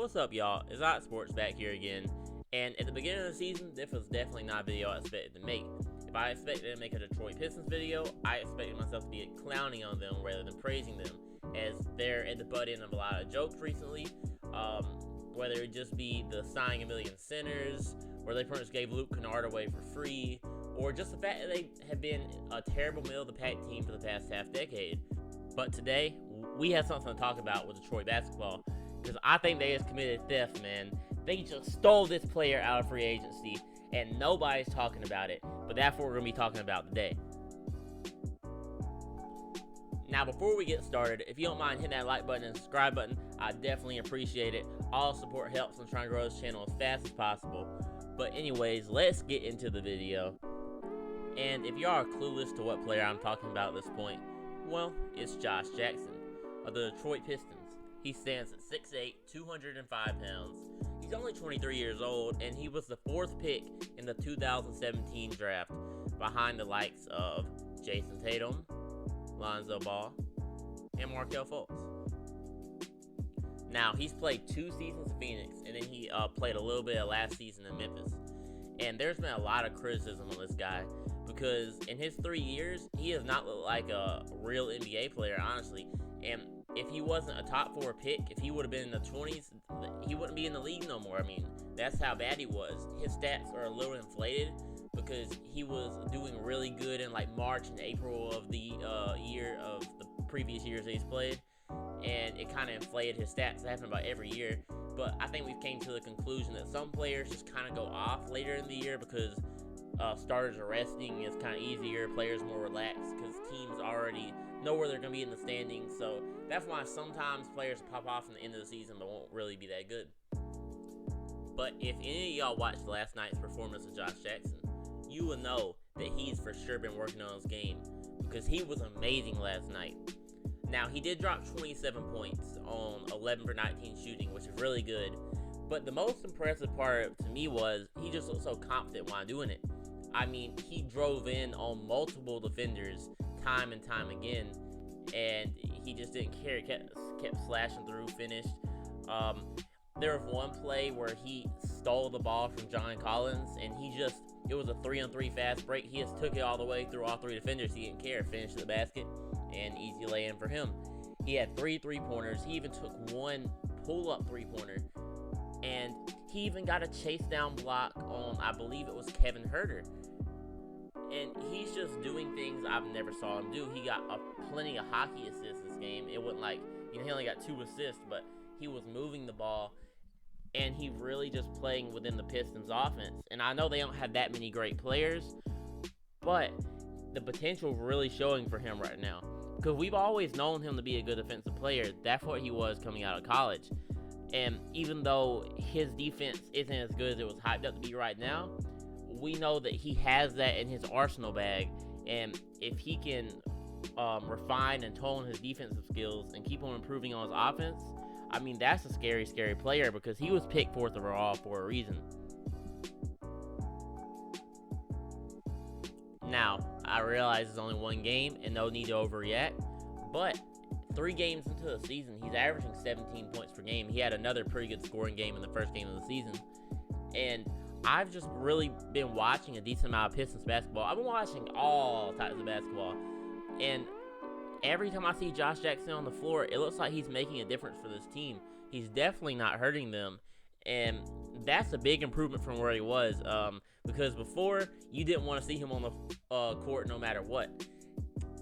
What's up, y'all? It's Odd Sports back here again. And at the beginning of the season, this was definitely not a video I expected to make. If I expected to make a Detroit Pistons video, I expected myself to be clowning on them rather than praising them, as they're at the butt end of a lot of jokes recently. Whether it just be the signing a million centers, where they pretty much gave Luke Kennard away for free, or just the fact that they have been a terrible middle-of-the-pack team for the past half-decade. But today, we have something to talk about with Detroit basketball, because I think they just committed theft, man. They just stole this player out of free agency, and nobody's talking about it. But that's what we're going to be talking about today. Now, before we get started, if you don't mind hitting that like button and subscribe button, I definitely appreciate it. All support helps in trying to grow this channel as fast as possible. But anyways, let's get into the video. And if you are clueless to what player I'm talking about at this point, well, it's Josh Jackson of the Detroit Pistons. He stands at 6'8", 205 pounds. He's only 23 years old, and he was the 4th pick in the 2017 draft, behind the likes of Jason Tatum, Lonzo Ball, and Markelle Fultz. Now, he's played 2 seasons in Phoenix, and then he played a little bit of last season in Memphis. And there's been a lot of criticism on this guy, because in his 3 years, he has not looked like a real NBA player, honestly. And if he wasn't a top 4 pick, if he would have been in the 20s, he wouldn't be in the league no more. I mean, that's how bad he was. His stats are a little inflated because he was doing really good in like March and April of the year of the previous years that he's played, and it kind of inflated his stats. That happens about every year. But I think we've came to the conclusion that some players just kind of go off later in the year because starters are resting. It's kind of easier. Players more relaxed because teams already know where they're going to be in the standings. So that's why sometimes players pop off in the end of the season but won't really be that good. But if any of y'all watched last night's performance of Josh Jackson, you will know that he's for sure been working on his game, because he was amazing last night. Now, he did drop 27 points on 11 for 19 shooting, which is really good. But the most impressive part to me was he just looked so confident while doing it. I mean, he drove in on multiple defenders time and time again, and he just didn't care. Kept slashing through, finished. There was one play where he stole the ball from John Collins, and it was a 3-on-3 fast break. He just took it all the way through all 3 defenders. He didn't care. Finished the basket, and easy lay-in for him. He had 3 3-pointers. He even took 1 pull-up 3-pointer, and he even got a chase-down block on, I believe it was Kevin Huerter. And he's just doing things I've never saw him do. He got plenty of hockey assists this game. It wasn't like, he only got 2 assists, but he was moving the ball, and he really just playing within the Pistons offense. And I know they don't have that many great players, but the potential really showing for him right now. Because we've always known him to be a good defensive player. That's what he was coming out of college. And even though his defense isn't as good as it was hyped up to be right now, we know that he has that in his arsenal bag. And if he can refine and tone his defensive skills and keep on improving on his offense, I mean, that's a scary, scary player, because he was picked 4th overall for a reason. Now, I realize it's only 1 game and no need to overreact, but 3 games into the season, he's averaging 17 points per game. He had another pretty good scoring game in the first game of the season. And I've just really been watching a decent amount of Pistons basketball. I've been watching all types of basketball, and every time I see Josh Jackson on the floor, it looks like he's making a difference for this team. He's definitely not hurting them, and that's a big improvement from where he was, because before, you didn't want to see him on the court no matter what.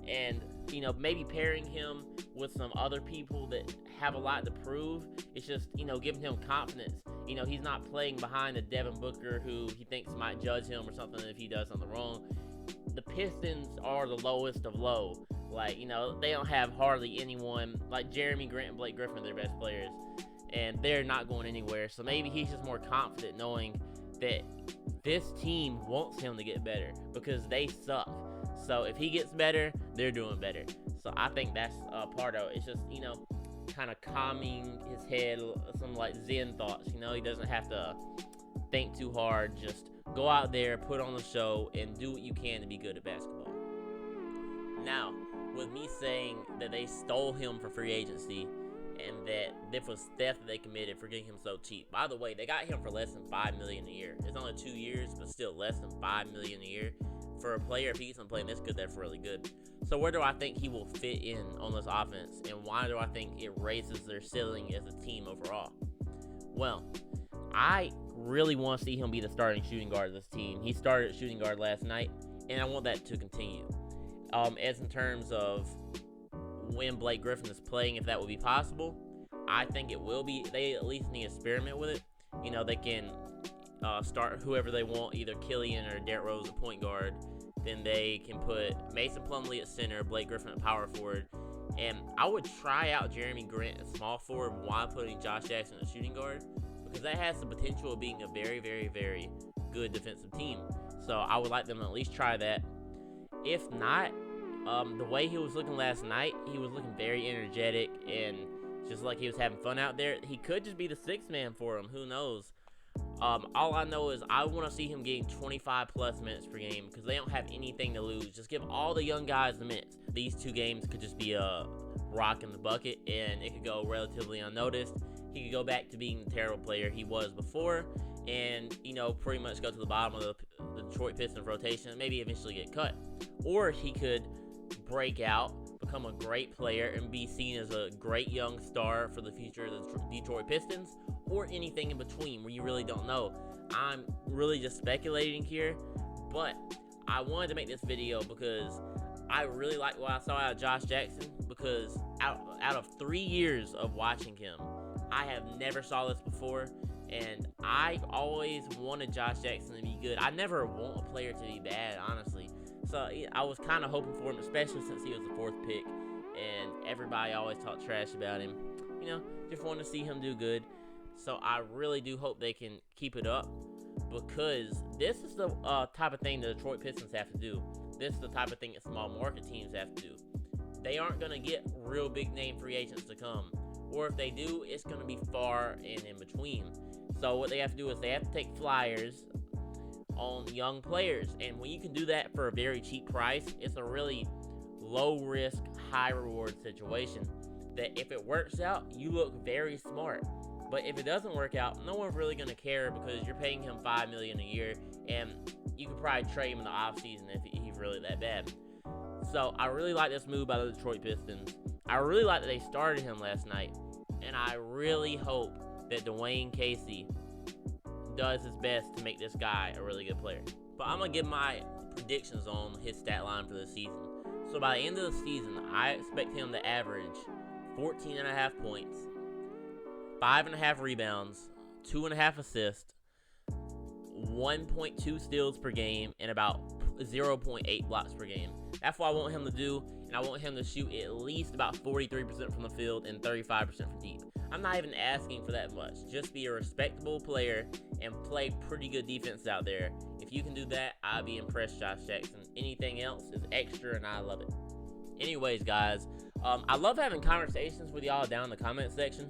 And, you know, maybe pairing him with some other people that have a lot to prove, it's just, you know, giving him confidence. You know, he's not playing behind a Devin Booker who he thinks might judge him or something if he does something wrong. The Pistons are the lowest of low. Like, you know, they don't have hardly anyone. Like, Jeremy Grant and Blake Griffin are their best players, and they're not going anywhere. So maybe he's just more confident knowing that this team wants him to get better, because they suck. So if he gets better, they're doing better. So I think that's part of it. It's just, you know, kind of calming his head, some like Zen thoughts. You know, he doesn't have to think too hard. Just go out there, put on the show, and do what you can to be good at basketball. Now, with me saying that they stole him for free agency, and that this was theft that they committed for getting him so cheap. By the way, they got him for less than $5 million a year. It's only 2 years, but still less than $5 million a year for a player. If he's playing this good, that's really good. So where do I think he will fit in on this offense, and why do I think it raises their ceiling as a team overall? Well, I really want to see him be the starting shooting guard of this team. He started at shooting guard last night, and I want that to continue. As in terms of when Blake Griffin is playing, if that will be possible, I think it will be. They at least need to experiment with it. You know, they can start whoever they want, either Killian or Derrick Rose at point guard. Then they can put Mason Plumlee at center, Blake Griffin at power forward. And I would try out Jeremy Grant at small forward while putting Josh Jackson at shooting guard, because that has the potential of being a very, very, very good defensive team. So I would like them to at least try that. If not, the way he was looking last night, he was looking very energetic and just like he was having fun out there. He could just be the sixth man for him. Who knows? All I know is I want to see him getting 25 plus minutes per game, because they don't have anything to lose. Just give all the young guys the minutes. These 2 games could just be a rock in the bucket, and it could go relatively unnoticed. He could go back to being the terrible player he was before, and, you know, pretty much go to the bottom of the Detroit Pistons rotation and maybe eventually get cut. Or he could break out, become a great player, and be seen as a great young star for the future of the Detroit Pistons, or anything in between where you really don't know. I'm really just speculating here, but I wanted to make this video because I really like what I saw out of Josh Jackson, because out of 3 years of watching him, I have never saw this before, and I always wanted Josh Jackson to be good. I never want a player to be bad, honestly. So I was kind of hoping for him, especially since he was the 4th pick, and everybody always talked trash about him. You know, just wanted to see him do good. So I really do hope they can keep it up, because this is the type of thing the Detroit Pistons have to do. This is the type of thing that small market teams have to do. They aren't going to get real big name free agents to come, or if they do, it's going to be far and in between. So what they have to do is they have to take flyers on young players, and when you can do that for a very cheap price, it's a really low risk, high reward situation that if it works out, you look very smart. But if it doesn't work out, no one's really going to care, because you're paying him $5 million a year, and you could probably trade him in the offseason if he's really that bad. So I really like this move by the Detroit Pistons. I really like that they started him last night, and I really hope that Dwayne Casey does his best to make this guy a really good player. But I'm going to give my predictions on his stat line for the season. So by the end of the season, I expect him to average 14.5 points, 5.5 rebounds, 2.5 assists, 1.2 steals per game, and about 0.8 blocks per game. That's what I want him to do, and I want him to shoot at least about 43% from the field and 35% from deep. I'm not even asking for that much. Just be a respectable player and play pretty good defense out there. If you can do that, I'll be impressed, Josh Jackson. Anything else is extra, and I love it. Anyways, guys, I love having conversations with y'all down in the comment section.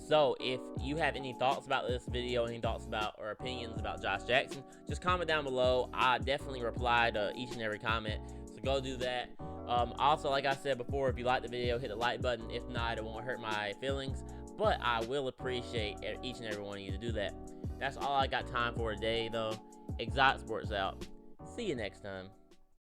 So if you have any thoughts about this video, any thoughts about or opinions about Josh Jackson, just comment down below. I definitely reply to each and every comment, so go do that. Also, like I said before, if you like the video, hit the like button. If not, it won't hurt my feelings, but I will appreciate each and every one of you to do that. That's all I got time for today, though. Exotic Sports out. See you next time.